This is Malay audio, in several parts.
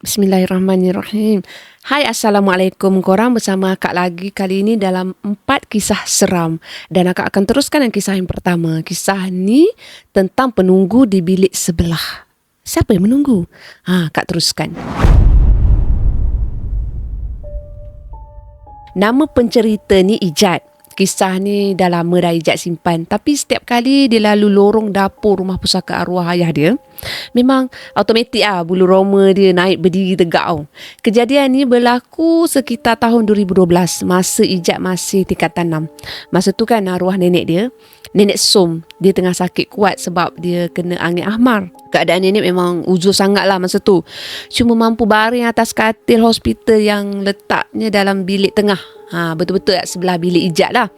Bismillahirrahmanirrahim. Hai, Assalamualaikum korang, bersama Akak lagi kali ini dalam 4 kisah seram. Dan Akak akan teruskan dengan kisah yang pertama. Kisah ni tentang penunggu di bilik sebelah. Siapa yang menunggu? Akak teruskan. Nama pencerita ni Ijat. Kisah ni dah lama dah Ijat simpan. Tapi setiap kali dia lalu lorong dapur rumah pusaka arwah ayah dia, memang automatik bulu roma dia naik berdiri tegak tau. Kejadian ni berlaku sekitar tahun 2012, masa Ijat masih tingkatan 6. Masa tu kan arwah nenek dia, Nenek Som, dia tengah sakit kuat sebab dia kena angin ahmar. Keadaan nenek memang uzur sangat lah masa tu. Cuma mampu baring atas katil hospital yang letaknya dalam bilik tengah. Betul-betul sebelah bilik Ijat lah.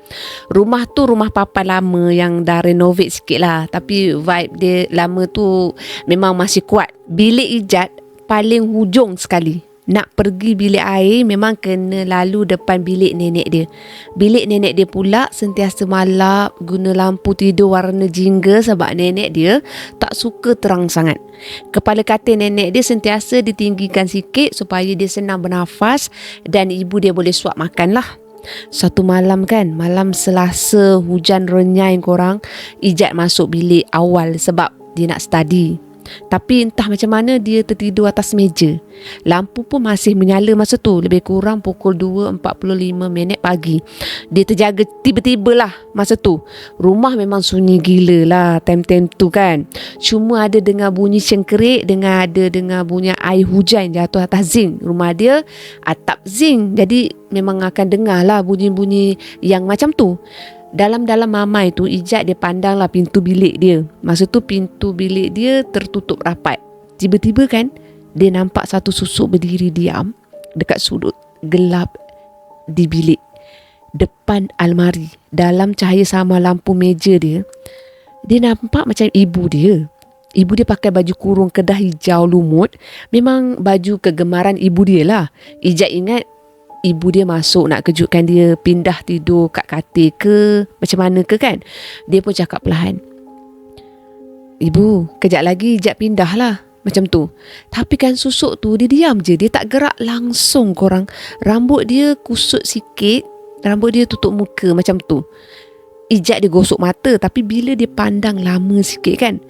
Rumah tu rumah papan lama yang dah renovate sikit lah. Tapi vibe dia lama tu memang masih kuat. Bilik Ijat paling hujung sekali. Nak pergi bilik air memang kena lalu depan bilik nenek dia. Bilik nenek dia pula sentiasa malap guna lampu tidur warna jingga sebab nenek dia tak suka terang sangat. Kepala katil nenek dia sentiasa ditinggikan sikit supaya dia senang bernafas dan ibu dia boleh suap makan lah. Satu malam kan, malam Selasa, hujan renyai korang, Ijat masuk bilik awal sebab dia nak study. Tapi entah macam mana dia tertidur atas meja. Lampu pun masih menyala masa tu, lebih kurang pukul 2.45 pagi. Dia terjaga tiba-tiba lah masa tu. Rumah memang sunyi gila lah time-time tu kan. Cuma ada dengar bunyi cengkerik, ada dengar bunyi air hujan jatuh atas zinc. Rumah dia atap zinc, jadi memang akan dengar lah bunyi-bunyi yang macam tu. Dalam-dalam mamai tu, Ijat dia pandang lah pintu bilik dia. Masa tu pintu bilik dia tertutup rapat. Tiba-tiba kan, dia nampak satu susuk berdiri diam dekat sudut gelap di bilik, depan almari. Dalam cahaya sama lampu meja dia, dia nampak macam ibu dia. Ibu dia pakai baju kurung kedah hijau lumut. Memang baju kegemaran ibu dia lah. Ijat ingat ibu dia masuk nak kejutkan dia pindah tidur kat katil ke macam mana ke kan. Dia pun cakap perlahan, "Ibu, kejap lagi Ijat pindah lah." Macam tu. Tapi kan susuk tu dia diam je. Dia tak gerak langsung korang. Rambut dia kusut sikit. Rambut dia tutup muka macam tu. Ijat dia gosok mata. Tapi bila dia pandang lama sikit kan,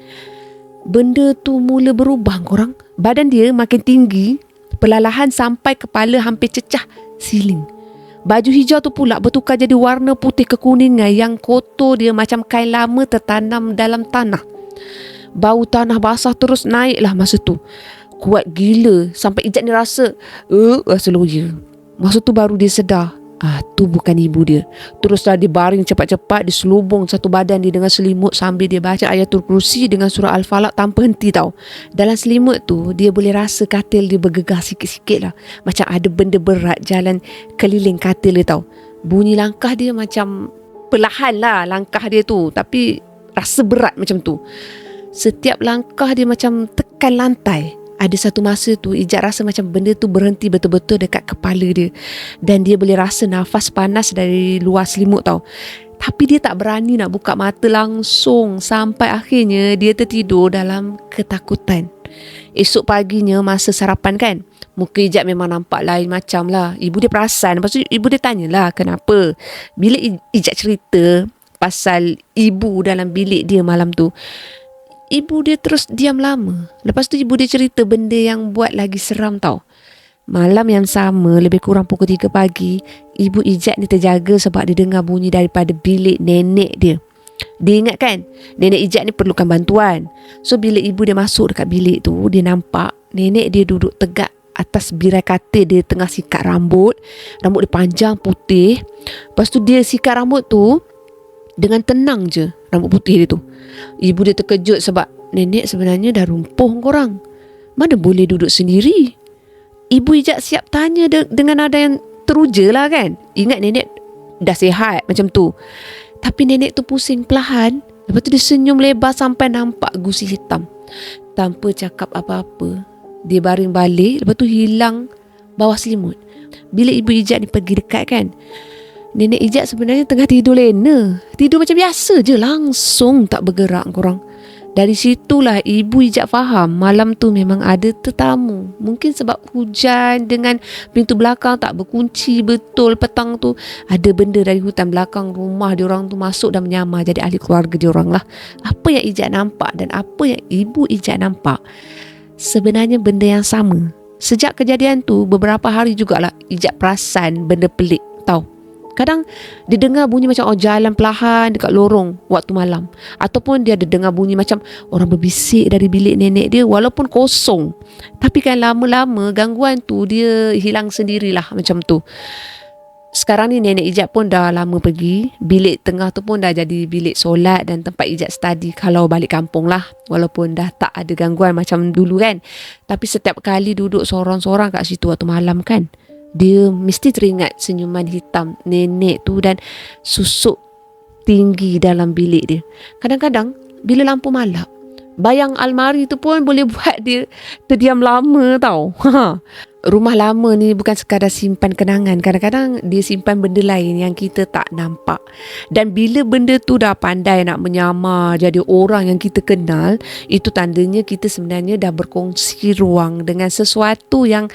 benda tu mula berubah korang. Badan dia makin tinggi, perlahan sampai kepala hampir cecah siling. Baju hijau tu pula bertukar jadi warna putih kekuningan yang kotor dia macam kain lama tertanam dalam tanah. Bau tanah basah terus naik lah masa tu. Kuat gila sampai Ijat ni rasa loya. Masa tu baru dia sedar, tu bukan ibu dia. Teruslah dia baring cepat-cepat, dia selubung satu badan dia dengan selimut sambil dia baca ayatul kursi dengan surah Al-Falaq tanpa henti tau. Dalam selimut tu dia boleh rasa katil dia bergegar sikit-sikit lah. Macam ada benda berat jalan keliling katil dia tau. Bunyi langkah dia macam perlahan lah langkah dia tu, tapi rasa berat macam tu. Setiap langkah dia macam tekan lantai. Ada satu masa tu Ijat rasa macam benda tu berhenti betul-betul dekat kepala dia. Dan dia boleh rasa nafas panas dari luar selimut tau. Tapi dia tak berani nak buka mata langsung. Sampai akhirnya dia tertidur dalam ketakutan. Esok paginya masa sarapan kan, muka Ijat memang nampak lain macam lah. Ibu dia perasan. Lepas tu ibu dia tanyalah kenapa. Bila Ijat cerita pasal ibu dalam bilik dia malam tu, ibu dia terus diam lama. Lepas tu ibu dia cerita benda yang buat lagi seram tau. Malam yang sama, lebih kurang pukul 3 pagi, ibu Ijat ni terjaga sebab dia dengar bunyi daripada bilik nenek dia. Dia ingat kan, nenek Ijat ni perlukan bantuan. So bila ibu dia masuk dekat bilik tu, dia nampak nenek dia duduk tegak atas birai katil. Dia tengah sikat rambut. Rambut dia panjang putih. Lepas tu dia sikat rambut tu dengan tenang je, rambut putih dia tu. Ibu dia terkejut sebab nenek sebenarnya dah rumpuh korang. Mana boleh duduk sendiri? Ibu Ijat siap tanya dengan nada yang teruja lah kan. Ingat nenek dah sihat macam tu. Tapi nenek tu pusing perlahan. Lepas tu dia senyum lebar sampai nampak gusi hitam. Tanpa cakap apa-apa, dia baring balik. Lepas tu hilang bawah selimut. Bila ibu Ijat ni pergi dekat kan, nenek Ijat sebenarnya tengah tidur lena. Tidur macam biasa je, langsung tak bergerak korang. Dari situlah ibu Ijat faham malam tu memang ada tetamu. Mungkin sebab hujan dengan pintu belakang tak berkunci betul petang tu. Ada benda dari hutan belakang rumah diorang tu masuk dan menyamar jadi ahli keluarga diorang lah. Apa yang Ijat nampak dan apa yang ibu Ijat nampak sebenarnya benda yang sama. Sejak kejadian tu beberapa hari jugalah Ijat perasan benda pelik tau. Kadang dia dengar bunyi macam orang jalan perlahan dekat lorong waktu malam. Ataupun dia ada dengar bunyi macam orang berbisik dari bilik nenek dia walaupun kosong. Tapi kan lama-lama gangguan tu dia hilang sendirilah macam tu. Sekarang ni nenek Ijat pun dah lama pergi. Bilik tengah tu pun dah jadi bilik solat dan tempat Ijat study kalau balik kampung lah. Walaupun dah tak ada gangguan macam dulu kan. Tapi setiap kali duduk sorang-sorang kat situ waktu malam kan, dia mesti teringat senyuman hitam nenek tu dan susuk tinggi dalam bilik dia. Kadang-kadang bila lampu malap, bayang almari tu pun boleh buat dia terdiam lama tau. Rumah lama ni bukan sekadar simpan kenangan. Kadang-kadang dia simpan benda lain yang kita tak nampak. Dan bila benda tu dah pandai nak menyamar jadi orang yang kita kenal, itu tandanya kita sebenarnya dah berkongsi ruang dengan sesuatu yang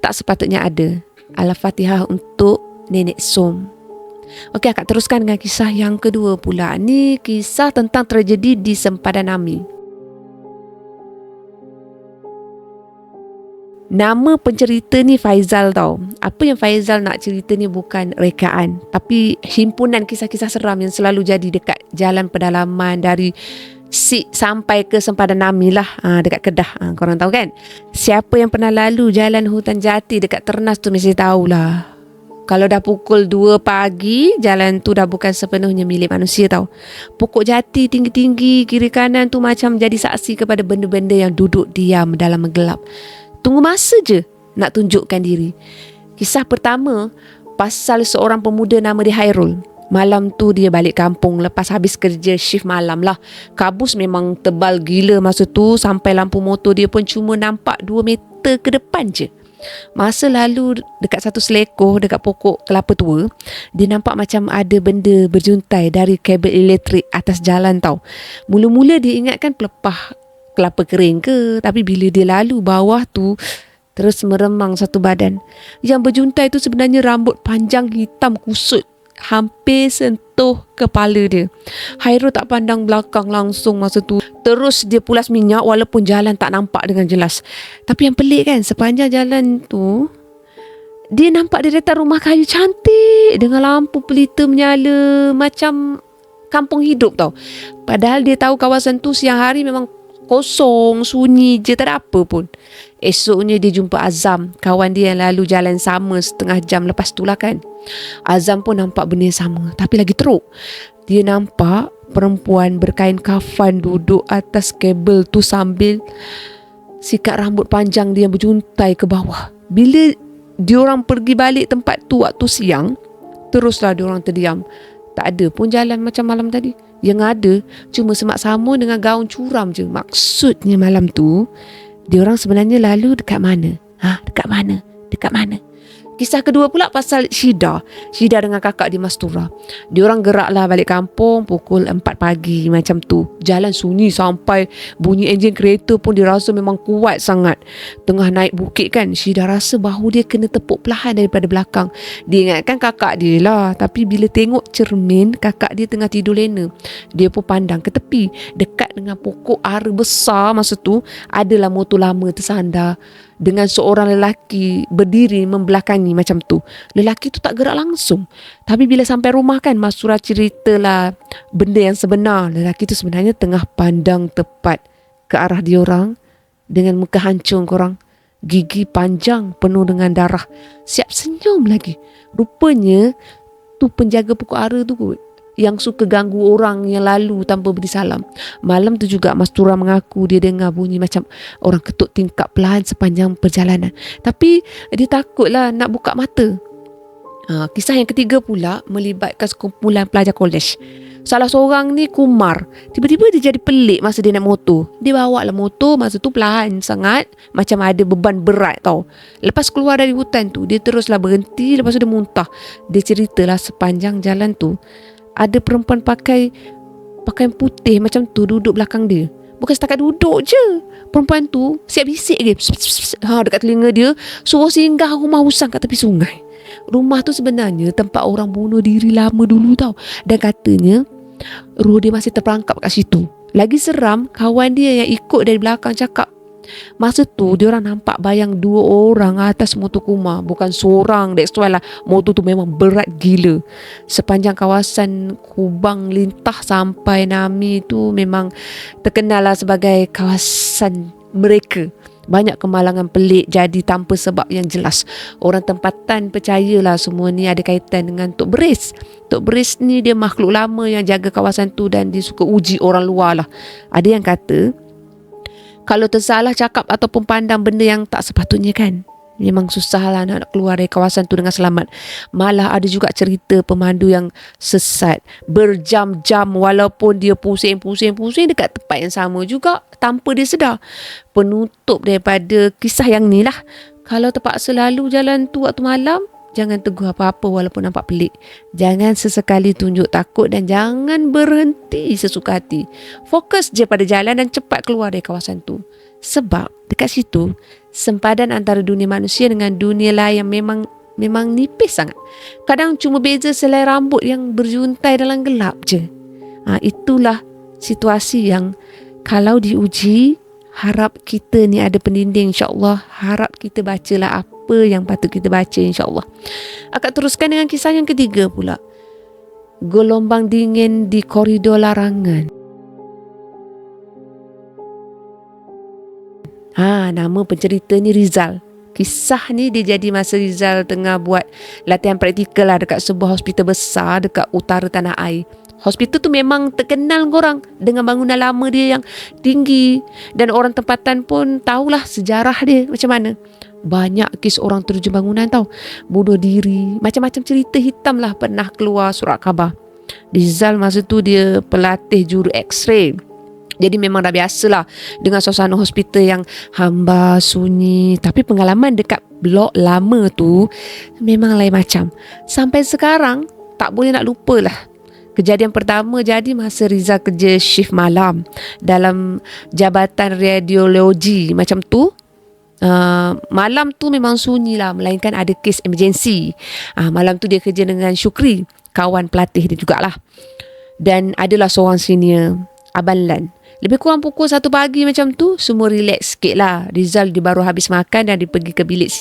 tak sepatutnya ada. Al-Fatihah untuk Nenek Som. Okey, akak teruskan dengan kisah yang kedua pula. Ni kisah tentang tragedi di Sempadan Ami. Nama pencerita ni Faizal tau. Apa yang Faizal nak cerita ni bukan rekaan, tapi himpunan kisah-kisah seram yang selalu jadi dekat jalan pedalaman dari Sik sampai ke Sempadan Ami lah, dekat Kedah. Korang tahu kan? Siapa yang pernah lalu jalan hutan jati dekat Ternas tu mesti tahulah. Kalau dah pukul 2 pagi, jalan tu dah bukan sepenuhnya milik manusia tau. Pokok jati tinggi-tinggi kiri kanan tu macam jadi saksi kepada benda-benda yang duduk diam dalam gelap. Tunggu masa je nak tunjukkan diri. Kisah pertama pasal seorang pemuda nama dia Hairul. Malam tu dia balik kampung lepas habis kerja shift malam lah. Kabus memang tebal gila masa tu, sampai lampu motor dia pun cuma nampak 2 meter ke depan je. Masa lalu dekat satu selekoh dekat pokok kelapa tua, dia nampak macam ada benda berjuntai dari kabel elektrik atas jalan tau. Mula-mula dia ingatkan pelepah kelapa kering ke, tapi bila dia lalu bawah tu terus meremang satu badan. Yang berjuntai tu sebenarnya rambut panjang hitam kusut hampir sentuh kepala dia. Hairul tak pandang belakang langsung masa tu. Terus dia pulas minyak walaupun jalan tak nampak dengan jelas. Tapi yang pelik kan, sepanjang jalan tu dia nampak deretan rumah kayu cantik dengan lampu pelita menyala macam kampung hidup tau. Padahal dia tahu kawasan tu siang hari memang kosong, sunyi je, tak ada apa pun. Esoknya dia jumpa Azam, kawan dia yang lalu jalan sama setengah jam lepas tu lah kan. Azam pun nampak benda yang sama, tapi lagi teruk. Dia nampak perempuan berkain kafan duduk atas kabel tu sambil sikat rambut panjang dia yang berjuntai ke bawah. Bila diorang pergi balik tempat tu waktu siang, teruslah diorang terdiam. Tak ada pun jalan macam malam tadi. Yang ada cuma semak sama dengan gaun curam je. Maksudnya malam tu diorang sebenarnya lalu dekat mana? Dekat mana? Dekat mana? Kisah kedua pula pasal Syida dengan kakak di Mastura. Diorang geraklah balik kampung pukul 4 pagi macam tu. Jalan sunyi sampai bunyi enjin kereta pun dirasa memang kuat sangat. Tengah naik bukit kan, Syida rasa bahu dia kena tepuk perlahan daripada belakang. Dia ingatkan kakak dia lah, tapi bila tengok cermin, kakak dia tengah tidur lena. Dia pun pandang ke tepi. Dekat dengan pokok ara besar masa tu, adalah motor lama tersandar dengan seorang lelaki berdiri membelakangi macam tu. Lelaki tu tak gerak langsung. Tapi bila sampai rumah kan, Mastura ceritalah benda yang sebenar. Lelaki tu sebenarnya tengah pandang tepat ke arah diorang dengan muka hancur korang. Gigi panjang penuh dengan darah. Siap senyum lagi. Rupanya tu penjaga pokok ara tu kot, yang suka ganggu orang yang lalu tanpa beri salam. Malam tu juga Mastura mengaku dia dengar bunyi macam orang ketuk tingkap perlahan sepanjang perjalanan. Tapi dia takutlah nak buka mata. Kisah yang ketiga pula melibatkan sekumpulan pelajar kolej. Salah seorang ni Kumar. Tiba-tiba dia jadi pelik masa dia naik motor. Dia bawa lah motor masa tu perlahan sangat, macam ada beban berat tau. Lepas keluar dari hutan tu, dia teruslah berhenti. Lepas tu dia muntah. Dia ceritalah sepanjang jalan tu ada perempuan pakai pakaian putih macam tu duduk belakang dia. Bukan setakat duduk je. Perempuan tu siap bisik je. Pss, pss, pss. Dekat telinga dia, suruh singgah rumah Husang kat tepi sungai. Rumah tu sebenarnya tempat orang bunuh diri lama dulu tau. Dan katanya roh dia masih terperangkap kat situ. Lagi seram, kawan dia yang ikut dari belakang cakap, masa tu dia orang nampak bayang 2 orang atas motor Kuma. Bukan seorang, that's why lah motor tu memang berat gila. Sepanjang kawasan Kubang Lintah sampai Nami tu memang terkenal lah sebagai kawasan mereka. Banyak kemalangan pelik jadi tanpa sebab yang jelas. Orang tempatan percayalah semua ni ada kaitan dengan Tok Beris. Tok Beris ni dia makhluk lama yang jaga kawasan tu dan dia suka uji orang luar lah. Ada yang kata kalau tersalah cakap ataupun pandang benda yang tak sepatutnya kan, memang susah lah nak keluar dari kawasan tu dengan selamat. Malah ada juga cerita pemandu yang sesat berjam-jam walaupun dia pusing-pusing dekat tempat yang sama juga tanpa dia sedar. Penutup daripada kisah yang ni lah, kalau terpaksa lalu jalan tu waktu malam, jangan tegur apa-apa walaupun nampak pelik. Jangan sesekali tunjuk takut dan jangan berhenti sesuka hati. Fokus je pada jalan dan cepat keluar dari kawasan tu. Sebab dekat situ sempadan antara dunia manusia dengan dunia lain yang memang nipis sangat. Kadang cuma beza selai rambut yang berjuntai dalam gelap je. Itulah situasi yang kalau diuji, harap kita ni ada pendinding, insyaAllah. Harap kita bacalah apa yang patut kita baca, insyaAllah. Akak teruskan dengan kisah yang ketiga pula. Gelombang dingin di koridor larangan. Nama pencerita ni Rizal. Kisah ni dia jadi masa Rizal tengah buat latihan praktikal lah dekat sebuah hospital besar dekat utara tanah air. Hospital tu memang terkenal korang dengan bangunan lama dia yang tinggi. Dan orang tempatan pun tahulah sejarah dia macam mana. Banyak kes orang terjun bangunan tau. Bunuh diri. Macam-macam cerita hitam lah pernah keluar surat khabar. Rizal masa tu dia pelatih juru X-ray. Jadi memang dah biasalah dengan suasana hospital yang hamba, sunyi. Tapi pengalaman dekat blok lama tu memang lain macam. Sampai sekarang tak boleh nak lupalah. Kejadian pertama jadi masa Rizal kerja shift malam dalam jabatan radiologi macam tu. Malam tu memang sunyi lah, melainkan ada kes emergency. Malam tu dia kerja dengan Syukri, kawan pelatih dia jugalah. Dan adalah seorang senior, Abang Lan. Lebih kurang pukul 1 pagi macam tu, semua relax sikit lah. Rizal dia baru habis makan dan dia pergi ke bilik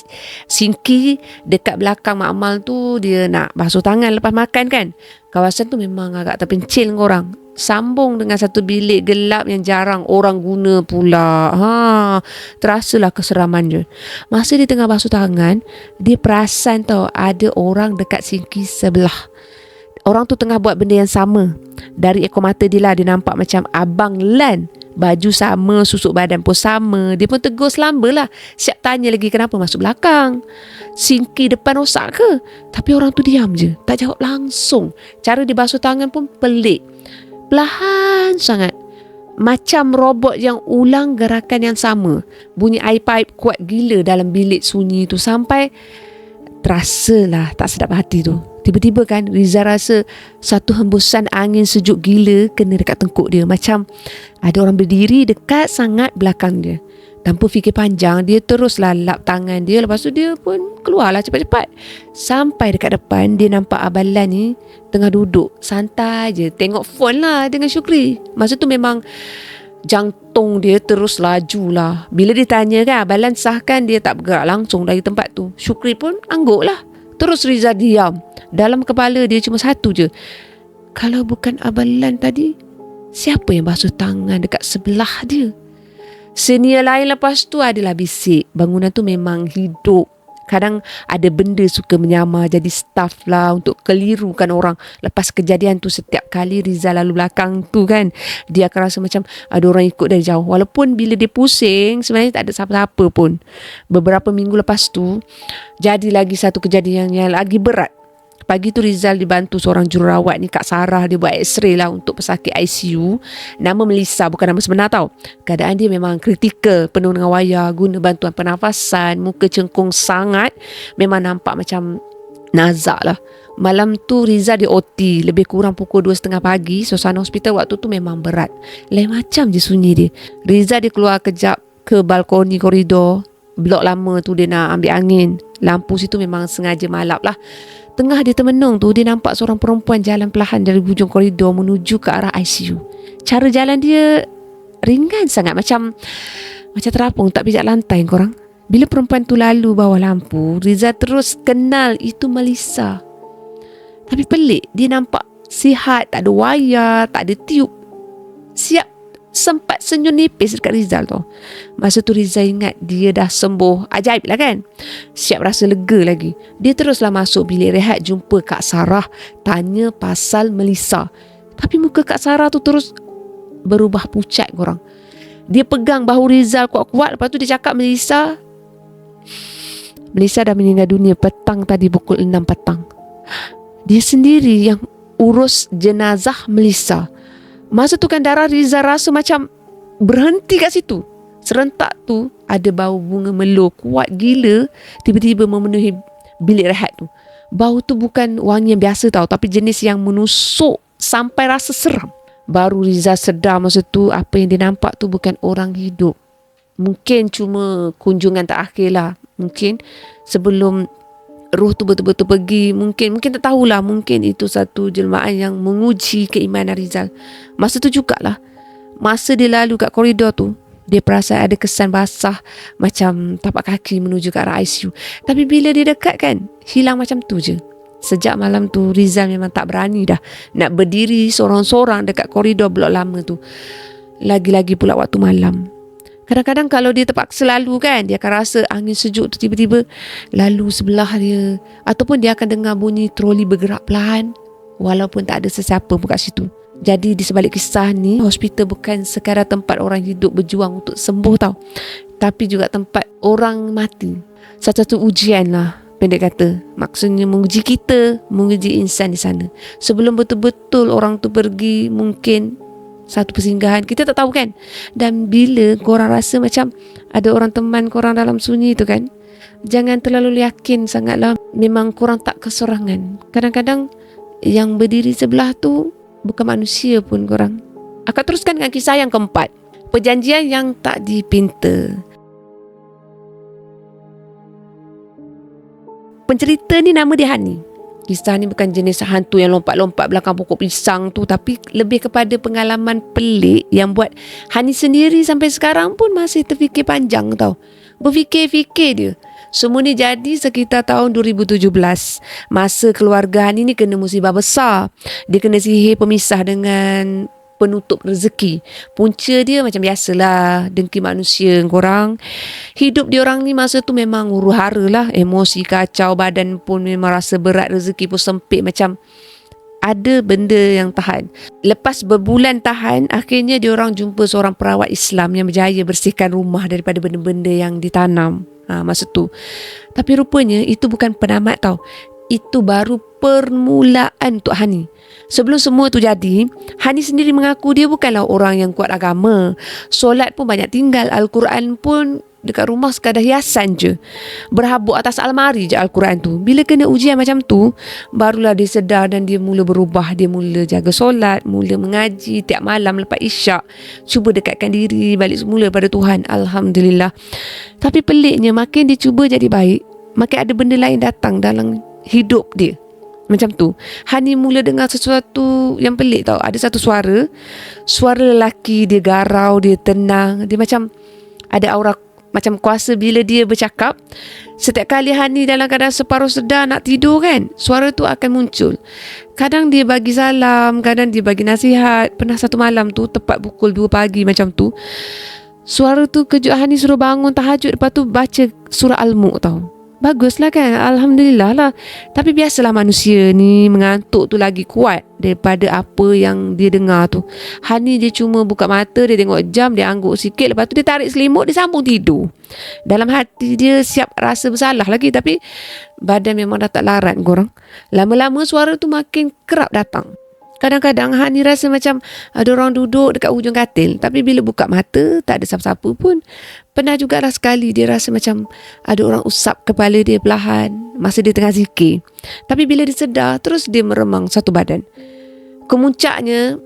Sinki dekat belakang Mak Amal tu. Dia nak basuh tangan lepas makan kan. Kawasan tu memang agak terpencil korang. Sambung dengan satu bilik gelap yang jarang orang guna pula. Terasalah keseraman dia. Masa dia tengah basuh tangan, dia perasan tau ada orang dekat Sinki sebelah. Orang tu tengah buat benda yang sama. Dari ekor mata dia lah dia nampak macam Abang Lan. Baju sama, susuk badan pun sama. Dia pun tegur selamba lah. Siap tanya lagi kenapa masuk belakang. Sinki depan rosak ke? Tapi orang tu diam je, tak jawab langsung. Cara dia basuh tangan pun pelik. Perlahan sangat. Macam robot yang ulang gerakan yang sama. Bunyi air pipe kuat gila dalam bilik sunyi tu. Sampai terasalah tak sedap hati tu. Tiba-tiba kan Rizal rasa satu hembusan angin sejuk gila kena dekat tengkuk dia. Macam ada orang berdiri dekat sangat belakang dia. Tanpa fikir panjang, dia teruslah lap tangan dia. Lepas tu dia pun keluarlah cepat-cepat. Sampai dekat depan, dia nampak Abang Lan ni tengah duduk santai je, tengok phone lah dengan Syukri. Masa tu memang jantung dia terus laju lah. Bila dia tanya kan, Abang Lan sahkan dia tak bergerak langsung dari tempat tu. Syukri pun angguk lah. Terus Rizal diam. Dalam kepala dia cuma satu je. Kalau bukan Abang Lan tadi, siapa yang basuh tangan dekat sebelah dia? Senior lain lepas tu adalah bisik. Bangunan tu memang hidup. Kadang ada benda suka menyamar jadi staff lah untuk kelirukan orang. Lepas kejadian tu setiap kali Rizal lalu belakang tu kan, dia akan rasa macam ada orang ikut dari jauh. Walaupun bila dia pusing sebenarnya tak ada siapa-siapa pun. Beberapa minggu lepas tu jadi lagi satu kejadian yang lagi berat. Pagi tu Rizal dibantu seorang jururawat ni, Kak Sarah. Dia buat x-ray lah untuk pesakit ICU. Nama Melissa, bukan nama sebenar tau. Keadaan dia memang kritikal, penuh dengan wayar, guna bantuan pernafasan, muka cengkung sangat. Memang nampak macam nazak lah. Malam tu Riza di OT lebih kurang pukul 2.30 pagi. Suasana hospital waktu tu memang berat. Lain macam je sunyi dia. Riza dia keluar kejap ke balkoni koridor. Blok lama tu dia nak ambil angin. Lampu situ memang sengaja malap lah. Tengah dia termenung tu, dia nampak seorang perempuan jalan perlahan dari hujung koridor menuju ke arah ICU. Cara jalan dia ringan sangat, macam terapung tak pijak lantai korang. Bila perempuan tu lalu bawah lampu, Riza terus kenal itu Melissa. Tapi pelik, dia nampak sihat, tak ada wayar, tak ada tiup. Siap sempat senyum nipis dekat Rizal tu. Masa tu Riza ingat dia dah sembuh. Ajaib lah kan. Siap rasa lega lagi. Dia teruslah masuk bilik rehat, jumpa Kak Sarah, tanya pasal Melissa. Tapi muka Kak Sarah tu terus berubah pucat korang. Dia pegang bahu Rizal kuat-kuat. Lepas tu dia cakap Melissa dah meninggal dunia petang tadi pukul 6 petang. Dia sendiri yang urus jenazah Melissa. Masa tu kan darah Riza rasa macam berhenti kat situ. Serentak tu ada bau bunga melo kuat gila tiba-tiba memenuhi bilik rehat tu. Bau tu bukan wangi yang biasa tau, tapi jenis yang menusuk sampai rasa seram. Baru Riza sedar masa tu apa yang dia nampak tu bukan orang hidup. Mungkin cuma kunjungan terakhir lah. Mungkin sebelum roh tu betul-betul pergi, mungkin tak tahulah, mungkin itu satu jelmaan yang menguji keimanan Rizal. Masa tu jugalah, masa dia lalu kat koridor tu, dia perasan ada kesan basah macam tapak kaki menuju ke arah ICU. Tapi bila dia dekat kan, hilang macam tu je. Sejak malam tu Rizal memang tak berani dah nak berdiri sorang-sorang dekat koridor blok lama tu. Lagi-lagi pula waktu malam. Kadang-kadang kalau dia terpaksa lalu kan, dia akan rasa angin sejuk tu tiba-tiba lalu sebelah dia. Ataupun dia akan dengar bunyi troli bergerak perlahan walaupun tak ada sesiapa pun kat situ. Jadi di sebalik kisah ni, hospital bukan sekadar tempat orang hidup berjuang untuk sembuh tau, tapi juga tempat orang mati. Satu-satu ujian lah, pendek kata. Maksudnya menguji kita, menguji insan di sana. Sebelum betul-betul orang tu pergi, mungkin satu persinggahan, kita tak tahu kan. Dan bila korang rasa macam ada orang teman korang dalam sunyi tu kan, jangan terlalu yakin sangatlah. Memang korang tak kesorangan. Kadang-kadang yang berdiri sebelah tu bukan manusia pun korang. Akan teruskan dengan kisah yang keempat, perjanjian yang tak dipinta. Pencerita ni nama dia Hani. Kisah ni bukan jenis hantu yang lompat-lompat belakang pokok pisang tu, tapi lebih kepada pengalaman pelik yang buat Hani sendiri sampai sekarang pun masih terfikir panjang tau. Berfikir-fikir dia. Semua ni jadi sekitar tahun 2017. Masa keluarga Hani ni kena musibah besar. Dia kena sihir pemisah dengan penutup rezeki. Punca dia macam biasalah, dengki manusia korang. Hidup diorang ni masa tu memang huru-hara lah. Emosi kacau, badan pun memang rasa berat, rezeki pun sempit, macam ada benda yang tahan. Lepas berbulan tahan, akhirnya diorang jumpa seorang perawat Islam yang berjaya bersihkan rumah daripada benda-benda yang ditanam masa tu. Tapi rupanya itu bukan penamat tau. Itu baru permulaan untuk Hani. Sebelum semua tu jadi, Hani sendiri mengaku dia bukanlah orang yang kuat agama. Solat pun banyak tinggal, Al-Quran pun dekat rumah sekadar hiasan je. Berhabuk atas almari je Al-Quran tu. Bila kena ujian macam tu, barulah dia sedar dan dia mula berubah. Dia mula jaga solat, mula mengaji tiap malam lepas isyak, cuba dekatkan diri balik semula pada Tuhan. Alhamdulillah. Tapi peliknya, makin dia cuba jadi baik, makin ada benda lain datang dalam hidup dia. Macam tu, Hani mula dengar sesuatu yang pelik tau. Ada satu suara lelaki. Dia garau, dia tenang, dia macam ada aura macam kuasa. Bila dia bercakap, setiap kali Hani dalam keadaan separuh sedar nak tidur kan, suara tu akan muncul. Kadang dia bagi salam, kadang dia bagi nasihat. Pernah satu malam tu tepat pukul 2 pagi macam tu, suara tu kejut Hani, suruh bangun tahajud. Lepas tu baca surah Al-Mulk tau. Baguslah kan, Alhamdulillah lah. Tapi biasalah manusia ni mengantuk tu lagi kuat daripada apa yang dia dengar tu. Hani dia cuma buka mata, dia tengok jam, dia angguk sikit, lepas tu dia tarik selimut, dia sambung tidur. Dalam hati dia siap rasa bersalah lagi, tapi badan memang dah tak larat korang. Lama-lama suara tu makin kerap datang. Kadang-kadang Hani rasa macam ada orang duduk dekat hujung katil, tapi bila buka mata tak ada siapa-siapa pun. Pernah jugalah sekali dia rasa macam ada orang usap kepala dia perlahan masa dia tengah zikir. Tapi bila dia sedar, terus dia meremang satu badan. Kemuncaknya,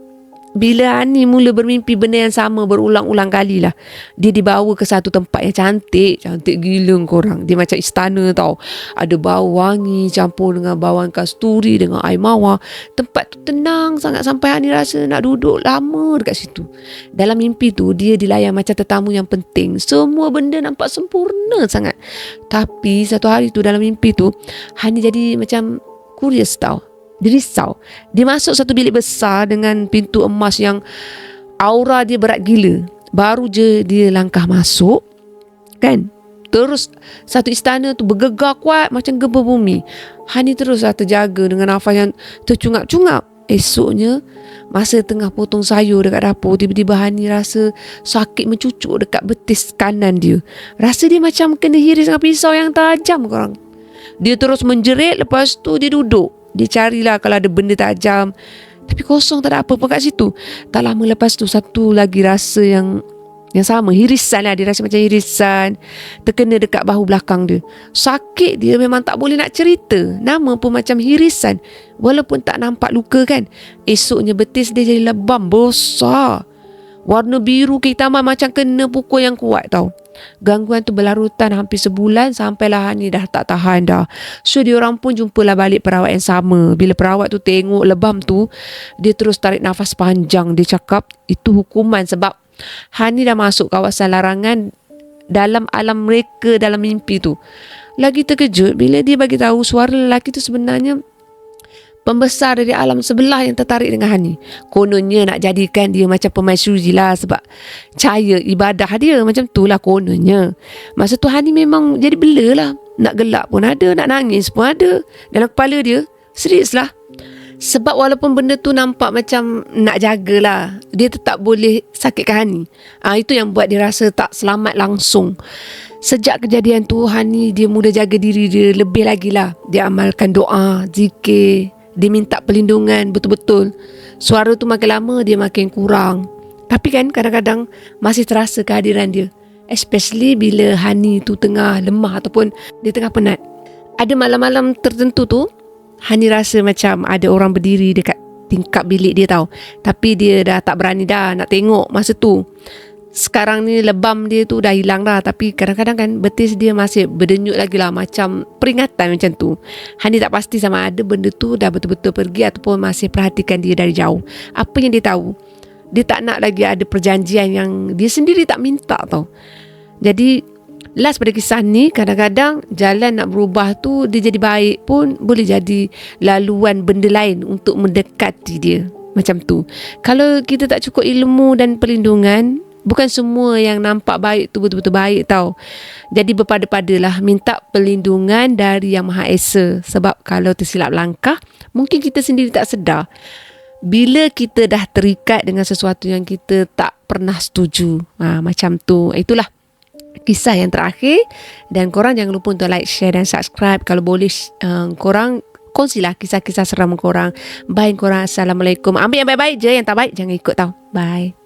bila Ani mula bermimpi benda yang sama berulang-ulang kali lah. Dia dibawa ke satu tempat yang cantik. Cantik gila korang. Dia macam istana tau. Ada bau wangi campur dengan bawang kasturi dengan air mawar. Tempat tu tenang sangat sampai Ani rasa nak duduk lama dekat situ. Dalam mimpi tu dia dilayan macam tetamu yang penting. Semua benda nampak sempurna sangat. Tapi satu hari tu dalam mimpi tu Hani jadi macam curious tau. Dia risau. Dia masuk satu bilik besar dengan pintu emas yang aura dia berat gila. Baru je dia langkah masuk, kan, terus satu istana tu bergegar kuat macam gempa bumi. Hani teruslah terjaga dengan nafas yang tercungap-cungap. Esoknya, masa tengah potong sayur dekat dapur, tiba-tiba Hani rasa sakit mencucuk dekat betis kanan dia. Rasa dia macam kena hiris dengan pisau yang tajam korang. Dia terus menjerit, lepas tu dia duduk. Dia carilah kalau ada benda tajam, tapi kosong, tak ada apa-apa kat situ. Tak lama lepas tu satu lagi rasa yang sama, hirisan lah. Dia rasa macam hirisan terkena dekat bahu belakang dia. Sakit dia memang tak boleh nak cerita. Nama pun macam hirisan, walaupun tak nampak luka kan. Esoknya betis dia jadi lebam besar, warna biru kehitaman macam kena pukul yang kuat tau. Gangguan tu berlarutan hampir sebulan, sampailah Hani dah tak tahan dah. So diorang pun jumpalah balik perawat yang sama. Bila perawat tu tengok lebam tu, dia terus tarik nafas panjang. Dia cakap itu hukuman sebab Hani dah masuk kawasan larangan dalam alam mereka dalam mimpi tu. Lagi terkejut bila dia bagi tahu suara lelaki tu sebenarnya pembesar dari alam sebelah yang tertarik dengan Hani. Kononnya nak jadikan dia macam pemaisuri lah sebab cahaya ibadah dia macam tu lah kononnya. Masa tu Hani memang jadi bela lah. Nak gelak pun ada, nak nangis pun ada. Dalam kepala dia, serius lah. Sebab walaupun benda tu nampak macam nak jagalah, dia tetap boleh sakitkan Hani. Itu yang buat dia rasa tak selamat langsung. Sejak kejadian tu, Hani dia mula jaga diri dia lebih lagi lah. Dia amalkan doa, zikir. Dia minta perlindungan betul-betul. Suara tu makin lama dia makin kurang. Tapi kan kadang-kadang masih terasa kehadiran dia. Especially bila Hani tu tengah lemah ataupun dia tengah penat. Ada malam-malam tertentu tu, Hani rasa macam ada orang berdiri dekat tingkap bilik dia tau. Tapi dia dah tak berani dah nak tengok masa tu. Sekarang ni lebam dia tu dah hilang dah, tapi kadang-kadang kan betis dia masih berdenyut lagi lah, macam peringatan macam tu. Hani tak pasti sama ada benda tu dah betul-betul pergi ataupun masih perhatikan dia dari jauh. Apa yang dia tahu, dia tak nak lagi ada perjanjian yang dia sendiri tak minta tau. Jadi last pada kisah ni, kadang-kadang jalan nak berubah tu dia jadi baik pun boleh jadi laluan benda lain untuk mendekati dia. Macam tu. Kalau kita tak cukup ilmu dan perlindungan, bukan semua yang nampak baik tu betul-betul baik tau. Jadi berpada-padalah minta perlindungan dari Yang Maha Esa. Sebab kalau tersilap langkah, mungkin kita sendiri tak sedar. Bila kita dah terikat dengan sesuatu yang kita tak pernah setuju. Macam tu. Itulah kisah yang terakhir. Dan korang jangan lupa untuk like, share dan subscribe. Kalau boleh korang kongsilah kisah-kisah seram korang. Bye korang. Assalamualaikum. Ambil yang baik-baik je, yang tak baik jangan ikut tau. Bye.